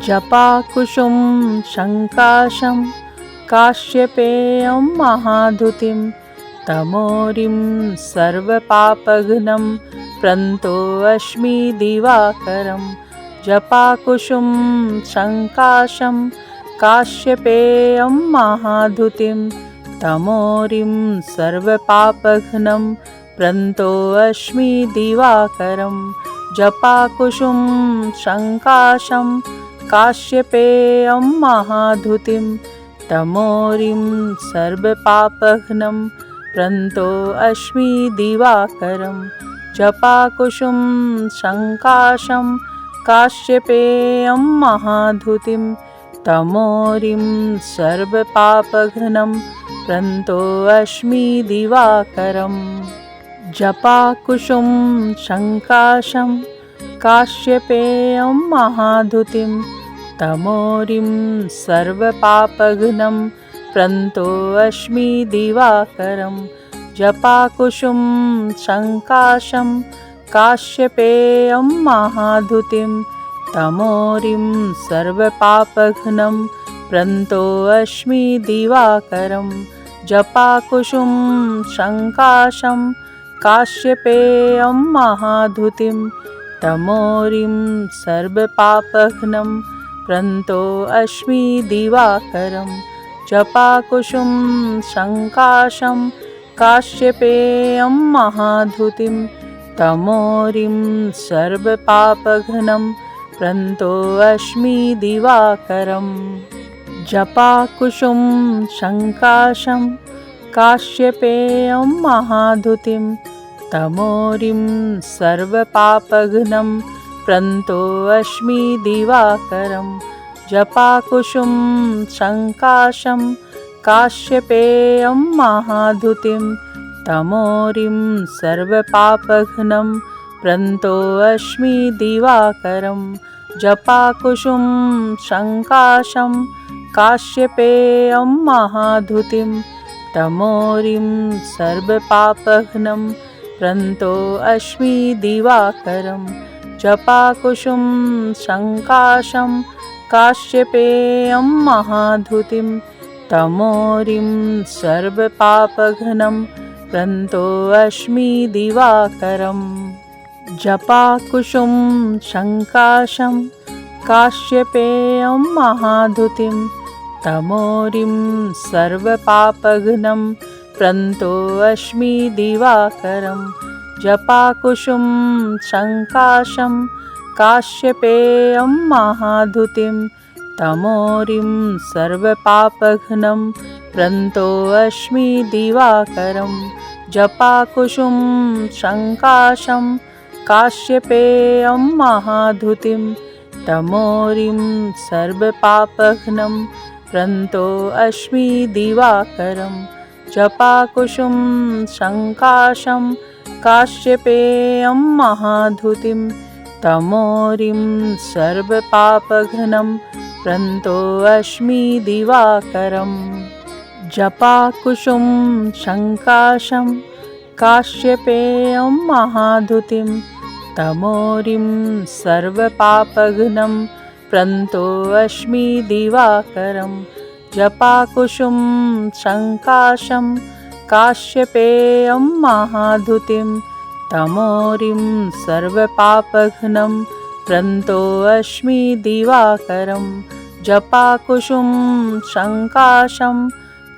जपाकुशुं शङ्काशं काश्यपेयं महाधुतिं तमोरिं सर्वपापघ्नं प्रन्तोऽस्मि दिवाकरं। जपाकुशुं शङ्काशं काश्यपेयं महाधुतिं तमोरिं सर्वपापघ्नं प्रन्तोऽस्मि दिवाकरं। जपाकुशुं शङ्काशं काश्यपेयं महाधुतिं तमोरिं सर्वपापघ्नं प्रन्तोऽस्मि दिवाकरं। जपाकुशुं शङ्काशं काश्यपेयं महाधुतिं तमोरिं सर्वपापघ्नं प्रन्तोऽस्मि दिवाकरम्। जपाकुशुं शङ्काशं काश्यपेयं महाधुतिं तमोरिं सर्वपापघ्नं प्रन्तोऽस्मि दिवाकरं। जपाकुशुं शङ्काशं काश्यपेयं महाधुतिं तमोरिं सर्वपापघ्नं प्रन्तोऽस्मि दिवाकरं। जपाकुशुं शङ्काशं काश्यपेयं महाधुतिं तमोरिं सर्वपापघ्नं प्रन्तोऽस्मि दिवाकरं। जपाकुशुं शङ्काशं काश्यपेयं महाधुतिं तमोरिं सर्वपापघ्नं प्रन्तोऽस्मि दिवाकरम्। जपाकुशुं शङ्काशं काश्यपेयं महाधुतिं तमोरिं सर्वपापघ्नं प्रन्तोऽस्मि दिवाकरं। जपाकुशुं शङ्काशं काश्यपेयं महाधुतिं तमोरिं सर्वपापघ्नं प्रन्तोऽस्मि दिवाकरं। जपाकुशुं शङ्काशं काश्यपेयं महाधुतिं तमोरिं सर्वपापघ्नं प्रन्तोऽस्मि दिवाकरं। जपाकुशुं शङ्काशं काश्यपेयं महाधुतिं तमोरिं सर्वपापघ्नं प्रन्तोऽस्मि दिवाकरम्। जपाकुशुं शङ्काशं काश्यपेयं महाधुतिं तमोरिं सर्वपापघ्नं प्रन्तोऽस्मि दिवाकरं। जपाकुशुं शङ्काशं काश्यपेयं महाधुतिं तमोरिं सर्वपापघ्नं प्रन्तोऽस्मि दिवाकरं। जपाकुशुं शङ्काशं काश्यपेयं महाधुतिं तमोरिं सर्वपापघ्नं प्रन्तोऽस्मि दिवाकरं। जपाकुशुं शङ्काशं काश्यपेयं महाधुतिं तमोरिं सर्वपापघ्नं प्रन्तोऽस्मि दिवाकरम्। जपाकुशुं शङ्काशं काश्यपेयं महाधुतिं तमोरिं सर्वपापघ्नं प्रन्तोऽस्मि दिवाकरं। जपाकुशुं शङ्काशं काश्यपेयं महाधुतिं तमोरिं सर्वपापघ्नं प्रन्तोऽस्मि दिवाकरं। जपाकुशुं शङ्काशं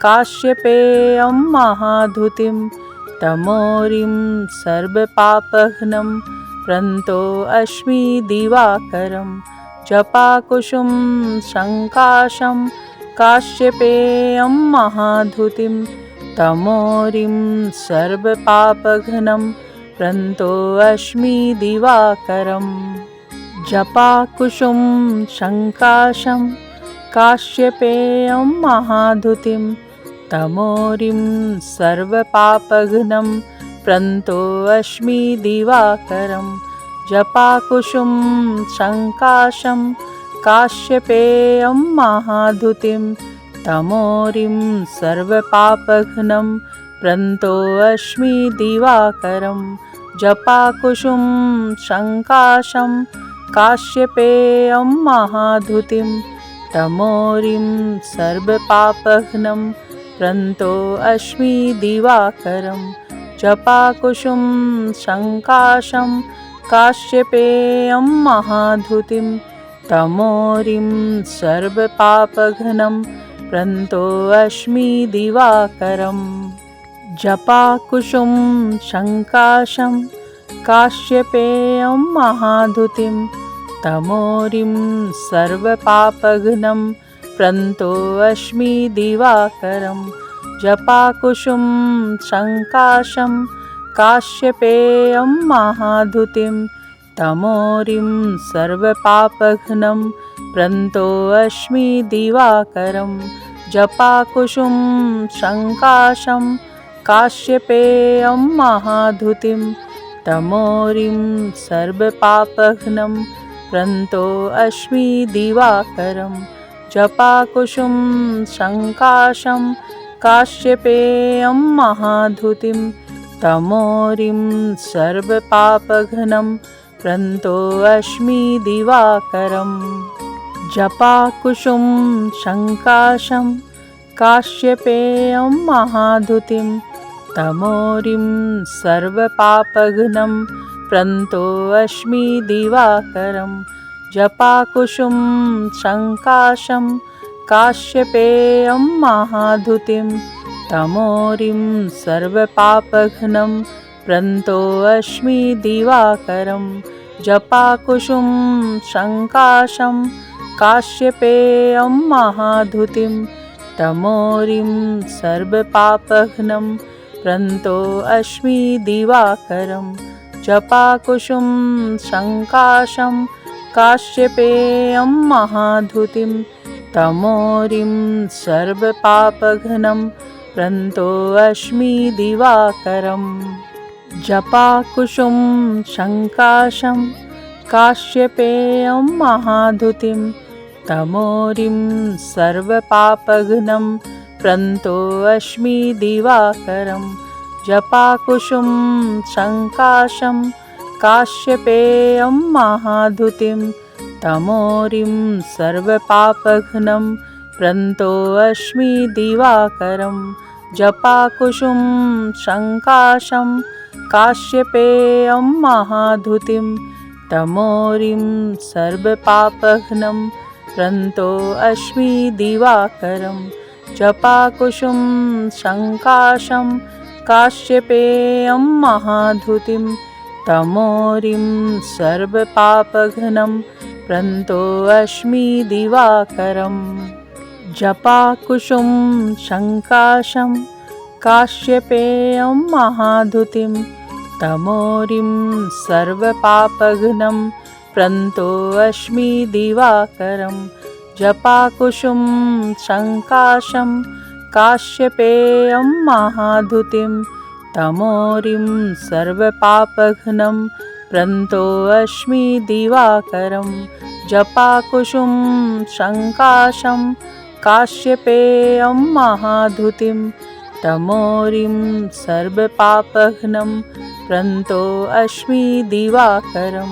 काश्यपेयं महाधुतिं तमोरिं सर्वपापघ्नं प्रन्तोऽस्मि दिवाकरं। जपाकुशुं शङ्काशं काश्यपेयं महाधुतिं तमोरिं सर्वपापघ्नं प्रन्तोऽस्मि दिवाकरम्। जपाकुशुं शङ्काशं काश्यपेयं महाधुतिं तमोरिं सर्वपापघ्नं प्रन्तोऽस्मि दिवाकरं। जपाकुशुं शङ्काशं काश्यपेयं महाधुतिं तमोरिं सर्वपापघ्नं प्रन्तोऽस्मि दिवाकरं। जपाकुशुं शङ्काशं काश्यपेयं महाधुतिं तमोरिं सर्वपापघ्नं प्रन्तोऽस्मि दिवाकरं जपाकुसुं सङ्काशं काश्यपेयं महाधुतिं तमोरिं सर्वपापघ्नं प्रन्तोऽस्मि दिवाकरम् जपाकुसुं सङ्काशं काश्यपेयं महाधुतिं तमोरिं सर्वपापघ्नं प्रन्तोऽस्मि दिवाकरं जपाकुसुं सङ्काशं काश्यपेयं महाधुतिं तमोरिं सर्वपापघ्नं प्रन्तोऽस्मि दिवाकरं जपाकुसुं सङ्काशं काश्यपेयं महाधुतिं तमोरिं सर्वपापघ्नं प्रन्तोऽस्मि दिवाकरं जपाकुसुं सङ्काशं काश्यपेयं महाधुतिं तमोरिं सर्वपापघ्नं प्रन्तोऽस्मि दिवाकरम् जपाकुसुं सङ्काशं काश्यपेयं महाधुतिं तमोरिं सर्वपापघ्नं प्रन्तोऽस्मि दिवाकरं जपाकुसुं सङ्काशं काश्यपेयं महाधुतिं तमोरिं सर्वपापघ्नं प्रन्तोऽस्मि दिवाकरं जपाकुसुं सङ्काशं काश्यपेयं महाधुतिं तमोरिं सर्वपापघ्नं प्रन्तोऽस्मि दिवाकरं जपाकुसुं सङ्काशं काश्यपेयं महाधुतिं तमोरिं सर्वपापघ्नं प्रन्तोऽस्मि दिवाकरम् जपाकुसुं सङ्काशं काश्यपेयं महाधुतिं तमोरिं सर्वपापघ्नं प्रन्तोऽस्मि दिवाकरं जपाकुसुं सङ्काशं काश्यपेयं महाधुतिं तमोरिं सर्वपापघ्नं प्रन्तोऽस्मि दिवाकरं जपाकुसुं सङ्काशं काश्यपेयं महाधुतिं तमोरिं सर्वपापघ्नं प्रन्तोऽस्मि दिवाकरं जपाकुसुं सङ्काशं काश्यपेयं महाधुतिं तमोरिं सर्वपापघ्नं प्रन्तोऽस्मि दिवाकरम् जपाकुसुं सङ्काशं काश्यपेयं महाधुतिं तमोरिं सर्वपापघ्नं प्रन्तोऽस्मि दिवाकरं जपाकुसुं सङ्काशं काश्यपेयं महाधुतिं तमोरिं सर्वपापघ्नं प्रन्तोऽस्मि दिवाकरं जपाकुसुं सङ्काशं काश्यपेयं महाधुतिं तमोरिं सर्वपापघ्नं प्रन्तोऽस्मि दिवाकरं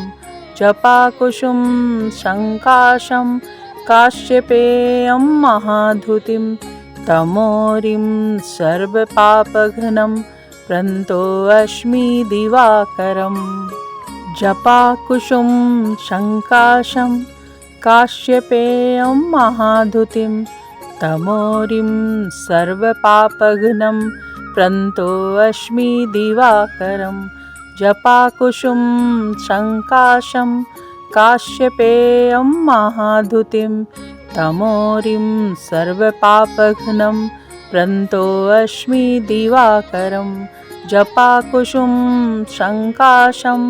जपाकुसुं सङ्काशं काश्यपेयं महाधुतिं तमोरिं सर्वपापघ्नं प्रन्तोऽस्मि दिवाकरम् जपाकुसुं सङ्काशं काश्यपेयं महाधुतिं तमोरिं सर्वपापघ्नं प्रन्तोऽस्मि दिवाकरं जपाकुसुं सङ्काशं काश्यपेयं महाधुतिं तमोरिं सर्वपापघ्नं प्रन्तोऽस्मि दिवाकरं जपाकुसुं सङ्काशं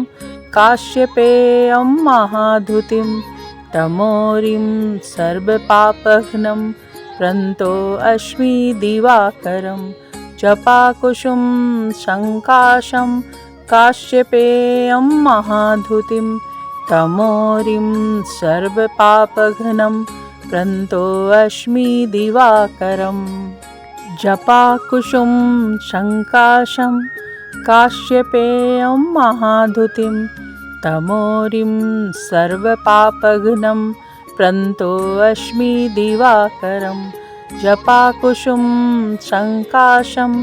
काश्यपेयं महाधुतिं तमोरिं सर्वपापघ्नं प्रन्तोऽस्मि दिवाकरं जपाकुसुं सङ्काशं काश्यपेयं महाधुतिं तमोरिं सर्वपापघ्नं प्रन्तोऽस्मि दिवाकरम् जपाकुसुं सङ्काशं काश्यपेयं महाधुतिं तमोरिं सर्वपापघ्नं प्रन्तोऽस्मि दिवाकरं जपाकुसुं सङ्काशं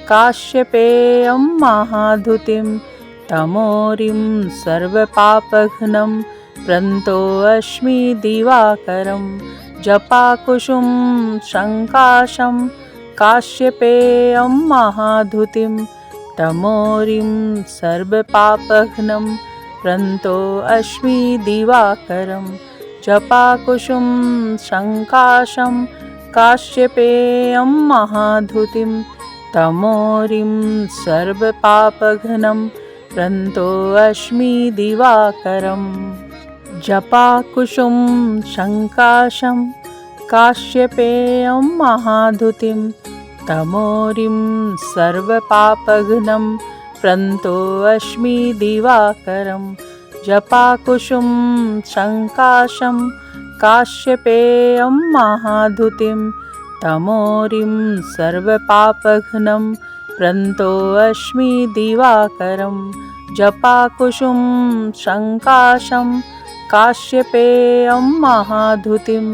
काश्यपेयं महाधुतिं तमोरिं सर्वपापघ्नं प्रन्तोऽस्मि दिवाकरं जपाकुसुं सङ्काशं काश्यपेयं महाधुतिं तमोरिं सर्वपापघ्नं प्रन्तोऽस्मि दिवाकरं जपाकुसुं सङ्काशं काश्यपेयं महाधुतिं तमोरिं सर्वपापघ्नं प्रन्तोऽस्मि दिवाकरं जपाकुसुं सङ्काशं काश्यपेयं महाधुतिं तमोरिं सर्वपापघ्नं प्रन्तोऽस्मि दिवाकरं जपाकुसुं सङ्काशं काश्यपेयं महाधुतिं तमोरिं सर्वपापघ्नं प्रन्तोऽस्मि दिवाकरं जपाकुसुं सङ्काशं काश्यपेयं महाधुतिं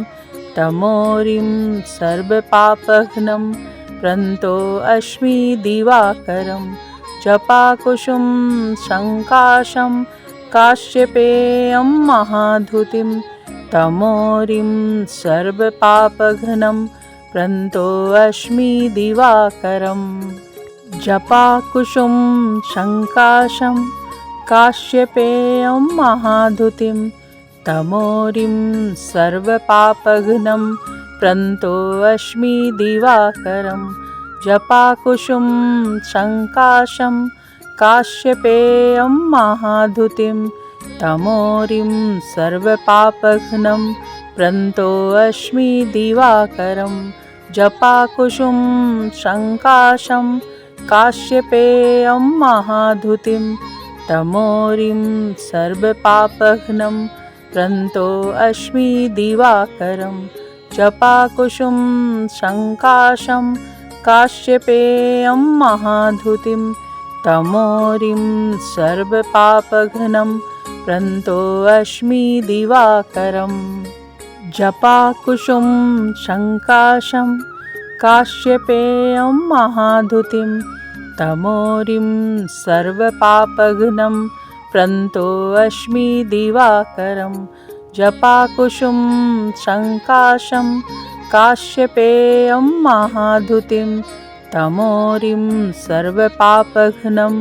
तमोरिं सर्वपापघ्नं प्रन्तोऽस्मि दिवाकरं जपाकुसुं सङ्काशं काश्यपेयं महाधुतिं तमोरिं सर्वपापघ्नं प्रन्तोऽस्मि दिवाकरं जपाकुसुं सङ्काशं काश्यपेयं महाधुतिं तमोरिं सर्वपापघ्नं प्रन्तोऽस्मि दिवाकरं जपाकुसुं सङ्काशं काश्यपेयं महाधुतिं तमोरिं सर्वपापघ्नं प्रन्तोऽस्मि दिवाकरं जपाकुसुं सङ्काशं काश्यपेयं महाधुतिं तमोरिं सर्वपापघ्नं प्रन्तोऽस्मि दिवाकरं जपाकुसुं सङ्काशं काश्यपेयं महाधुतिं तमोरिं सर्वपापघ्नं प्रन्तोऽस्मि दिवाकरं जपाकुसुं सङ्काशं काश्यपेयं महाधुतिं तमोरिं सर्वपापघ्नं प्रन्तोऽस्मि दिवाकरं जपाकुसुं सङ्काशं काश्यपेयं महाधुतिं तमोरिं सर्वपापघ्नं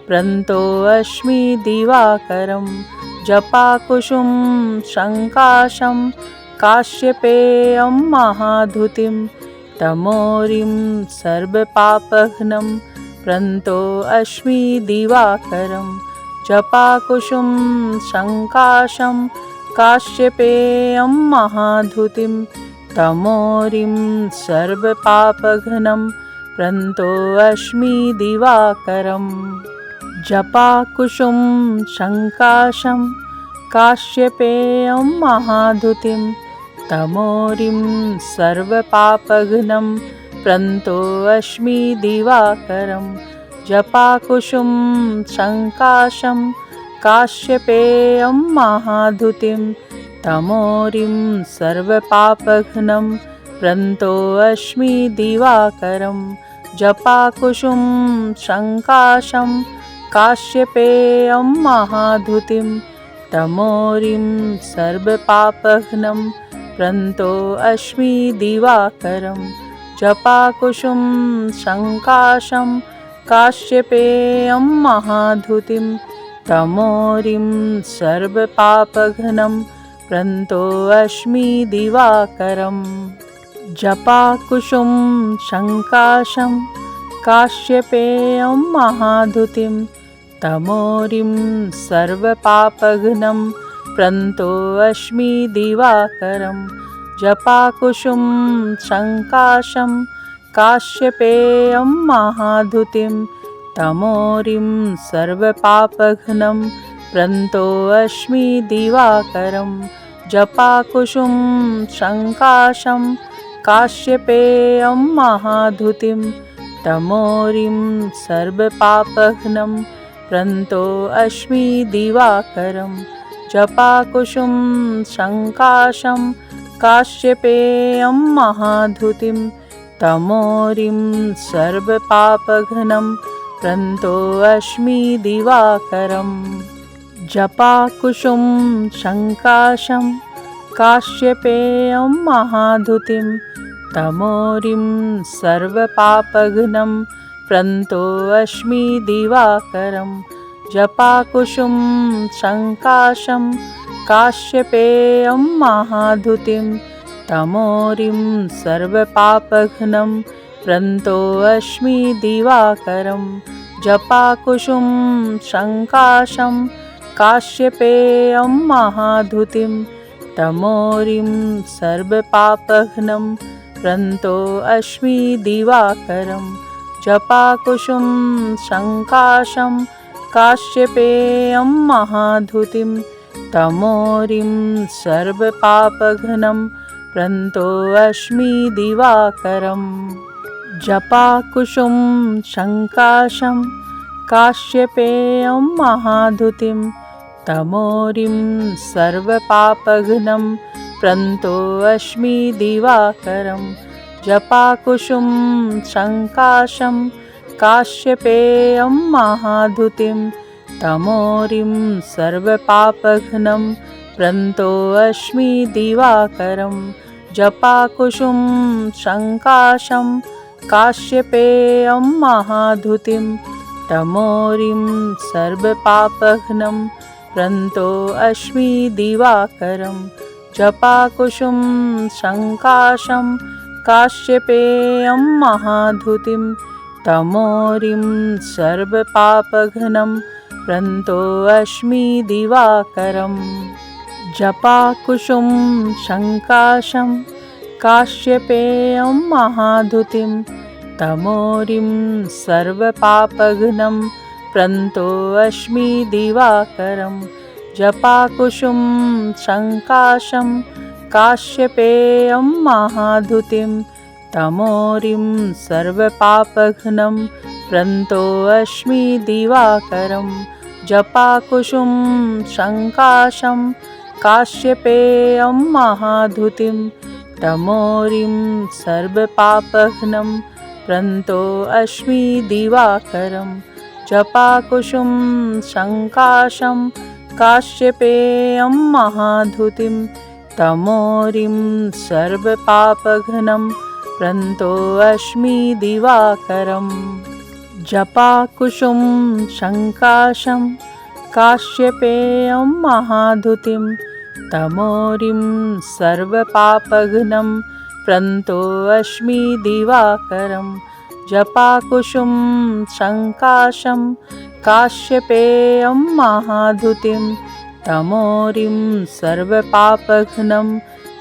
प्रन्तोऽस्मि दिवाकरं जपाकुसुं सङ्काशं काश्यपेयं महाधुतिं तमोरिं सर्वपापघ्नं प्रन्तोऽस्मि दिवाकरं जपाकुसुं सङ्काशं काश्यपेयं महाधुतिं तमोरिं सर्वपापघ्नं प्रन्तोऽस्मि दिवाकरं जपाकुसुं सङ्काशं काश्यपेयं महाधुतिं तमोरिं सर्वपापघ्नं प्रन्तोऽस्मि दिवाकरं जपाकुसुं सङ्काशं काश्यपेयं महाधुतिं तमोरिं सर्वपापघ्नं प्रन्तोऽस्मि दिवाकरं जपाकुसुं सङ्काशं काश्यपेयं महाधुतिं तमोरिं सर्वपापघ्नं प्रन्तोऽस्मि दिवाकरं जपाकुसुं सङ्काशं काश्यपेयं महाधुतिं तमोरिं सर्वपापघ्नं प्रन्तोऽस्मि दिवाकरं जपाकुसुं सङ्काशं काश्यपेयं महाधुतिं तमोरिं सर्वपापघ्नं प्रन्तोऽस्मि दिवाकरं जपाकुसुं सङ्काशं काश्यपेयं महाधुतिं तमोरिं सर्वपापघ्नं प्रन्तोऽस्मि दिवाकरं जपाकुसुं सङ्काशं काश्यपेयं महाधुतिं तमोरिं सर्वपापघ्नं प्रन्तो अस्मि दिवाकरं जपाकुशुं शङ्काशं काश्यपेयं महाधुतिं तमोरिं सर्वपापघ्नं प्रन्तो अस्मि दिवाकरम् जपाकुशुं शङ्काशं काश्यपेयं महाधुतिं तमोरिं सर्वपापघ्नं प्रन्तो अस्मि दिवाकरं जपाकुशुं शङ्काशं काश्यपेयं महाधुतिं तमोरिं सर्वपापघ्नं प्रन्तो अस्मि दिवाकरं जपाकुशुं शङ्काशं काश्यपेयं महाधुतिं तमोरिं सर्वपापघ्नं प्रन्तो अस्मि दिवाकरं जपाकुशुं शङ्काशं काश्यपेयं महाधुतिं तमोरिं सर्वपापघ्नं प्रन्तो अस्मि दिवाकरम् जपाकुशुं शङ्काशं काश्यपेयं महाधुतिं तमोरिं सर्वपापघ्नं प्रन्तो अस्मि दिवाकरं जपाकुशुं शङ्काशं काश्यपेयं महाधुतिं तमोरिं सर्वपापघ्नं प्रन्तो अस्मि दिवाकरं जपाकुशुं शङ्काशं काश्यपेयं महाधुतिं तमोरिं सर्वपापघ्नं प्रन्तो अस्मि दिवाकरं जपाकुशुं शङ्काशं काश्यपेयं महाधुतिं तमोरिं सर्वपापघ्नं प्रन्तो अस्मि दिवाकरम् जपाकुशुं शङ्काशं काश्यपेयं महाधुतिं तमोरिं सर्वपापघ्नं प्रन्तो अस्मि दिवाकरं जपाकुशुं शङ्काशं काश्यपेयं महाधुतिं तमोरिं सर्वपापघ्नं प्रन्तो अस्मि दिवाकरं जपाकुशुं शङ्काशं काश्यपेयं महाधुतिं तमोरिं सर्वपापघ्नं प्रन्तो अस्मि दिवाकरं जपाकुशुं शङ्काशं काश्यपेयं महाधुतिं तमोरिं सर्वपापघ्नं प्रन्तो अस्मि दिवाकरम् जपाकुशुं शङ्काशं काश्यपेयं महाधुतिं तमोरिं सर्वपापघ्नं प्रन्तो अस्मि दिवाकरं जपाकुशुं शङ्काशं काश्यपेयं महाधुतिं तमोरिं सर्वपापघ्नं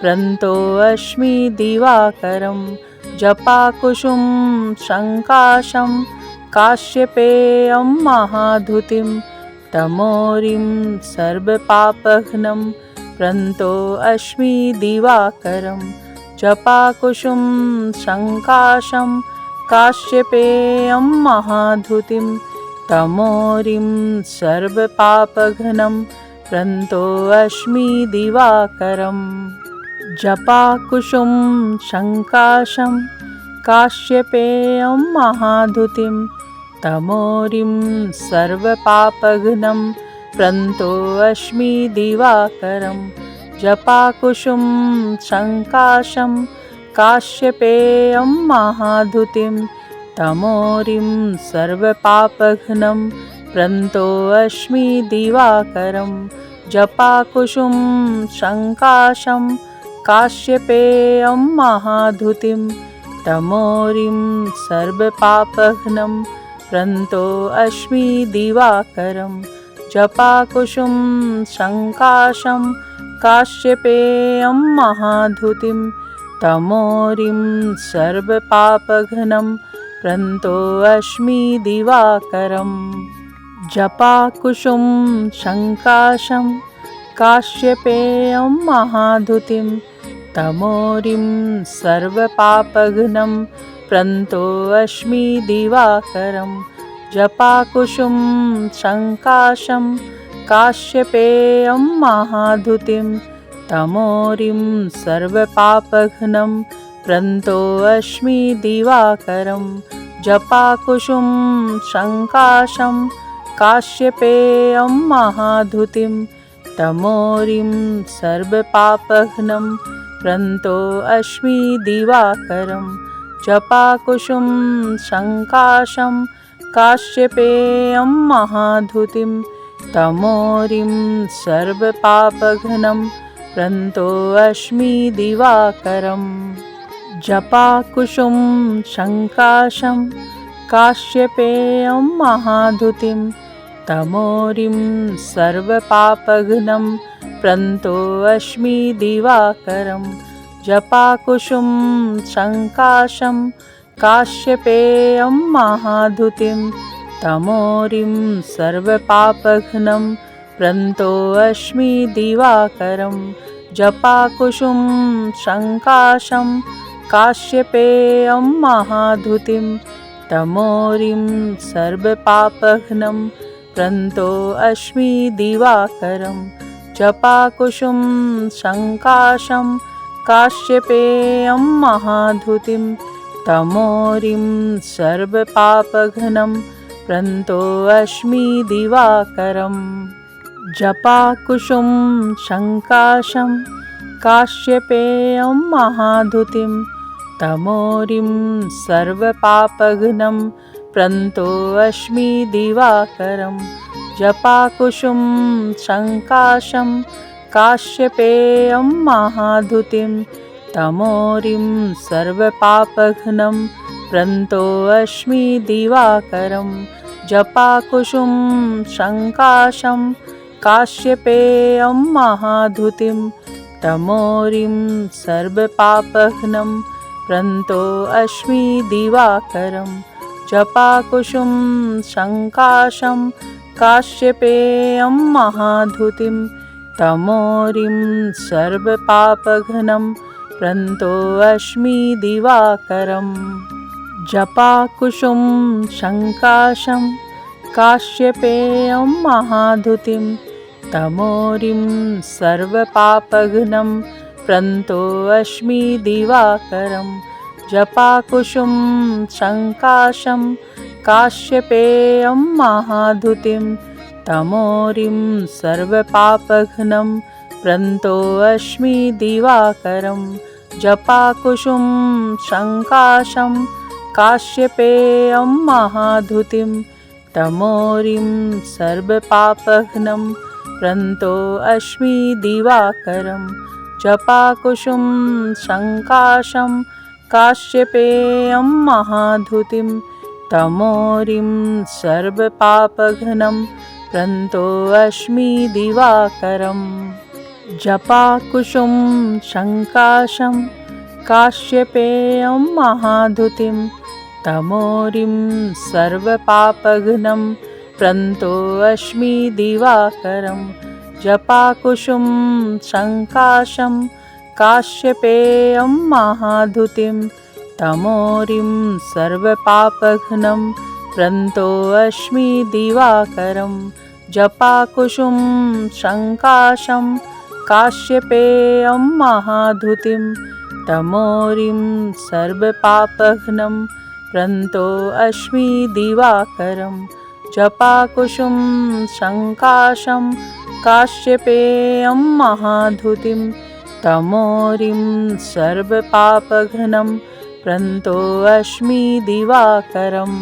प्रन्तो अस्मि दिवाकरं जपाकुशुं शङ्काशं काश्यपेयं महाधुतिं तमोरिं सर्वपापघ्नं प्रन्तो अस्मि दिवाकरं जपाकुशुं शङ्काशं काश्यपेयं महाधुतिं तमोरिं सर्वपापघ्नं प्रन्तो अस्मि दिवाकरम् जपाकुशुं शङ्काशं काश्यपेयं महाधुतिं तमोरिं सर्वपापघ्नं प्रन्तो अस्मि दिवाकरं जपाकुशुं शङ्काशं काश्यपेयं महाधुतिं तमोरिं सर्वपापघ्नं प्रन्तो अस्मि दिवाकरं जपाकुशुं शङ्काशं काश्यपेयं महाधुतिं तमोरिं सर्वपापघ्नं प्रन्तो अस्मि दिवाकरं जपाकुशुं शङ्काशं काश्यपेयं महाधुतिं तमोरिं सर्वपापघ्नं प्रन्तो अस्मि दिवाकरम् जपाकुशुं शङ्काशं काश्यपेयं महाधुतिं तमोरिं सर्वपापघ्नं प्रन्तो अस्मि दिवाकरं जपाकुशुं शङ्काशं काश्यपेयं महाधुतिं तमोरिं सर्वपापघ्नं प्रन्तोऽस्मि दिवाकरं जपाकुशुं शङ्काशं काश्यपेयं महाधुतिं तमोरिं सर्वपापघ्नं प्रन्तोऽस्मि दिवाकरं जपाकुशुं शङ्काशं काश्यपेयं महाधुतिं तमोरिं सर्वपापघ्नं प्रन्तोऽस्मि दिवाकरं जपाकुशुं शङ्काशं काश्यपेयं महाधुतिं तमोरिं सर्वपापघ्नं प्रन्तोऽस्मि दिवाकरं जपाकुशुं शङ्काशं काश्यपेयं महाधुतिं तमोरिं सर्वपापघ्नं प्रन्तोऽस्मि दिवाकरं जपाकुशुं शङ्काशं काश्यपेयं महाधुतिं तमोरिं सर्वपापघ्नं प्रन्तोऽस्मि दिवाकरं जपाकुशुं शङ्काशं काश्यपेयं महाधुतिं तमोरिं सर्वपापघ्नं प्रन्तोऽस्मि दिवाकरं जपाकुशुं शङ्काशं काश्यपेयं महाधुतिं तमोरिं सर्वपापघ्नं प्रन्तोऽस्मि दिवाकरं जपाकुशुं शङ्काशं काश्यपेयं महाधुतिं तमोरिं सर्वपापघ्नं प्रन्तोऽस्मि दिवाकरं जपाकुशुं शङ्काशं काश्यपेयं महाधुतिं तमोरिं सर्वपापघ्नं प्रन्तोऽस्मि दिवाकरं जपाकुशुं शङ्काशं काश्यपेयं महाधुतिं तमोरिं सर्वपापघ्नं प्रन्तोऽस्मि दिवाकरं जपाकुशुं शङ्काशं काश्यपेयं महाधुतिं तमोरिं सर्वपापघ्नं प्रन्तोऽस्मि दिवाकरं जपाकुशुं शङ्काशं काश्यपेयं महाधुतिं तमोरिं सर्वपापघ्नं प्रन्तोऽस्मि दिवाकरं जपाकुशुं शङ्काशं काश्यपेयं महाधुतिं तमोरिं सर्वपापघ्नं प्रन्तोऽस्मि दिवाकरं जपाकुशुं शङ्काशं काश्यपेयं महाधुतिं तमोरिं सर्वपापघ्नं प्रन्तोऽस्मि दिवाकरं जपाकुशुं शङ्काशं काश्यपेयं महाधुतिं तमोरिं सर्वपापघ्नं प्रन्तोऽस्मि दिवाकरं जपाकुशुं शङ्काशं काश्यपेयं महाधुतिं तमोरिं सर्वपापघ्नं प्रन्तोऽस्मि दिवाकरं जपाकुशुं शङ्काशं काश्यपेयं महाधुतिं तमोरिं सर्वपापघ्नं प्रन्तोऽस्मि दिवाकरं जपाकुशुं शङ्काशं काश्यपेयं महाधुतिं तमोरिं सर्वपापघ्नं प्रन्तोऽस्मि दिवाकरम्।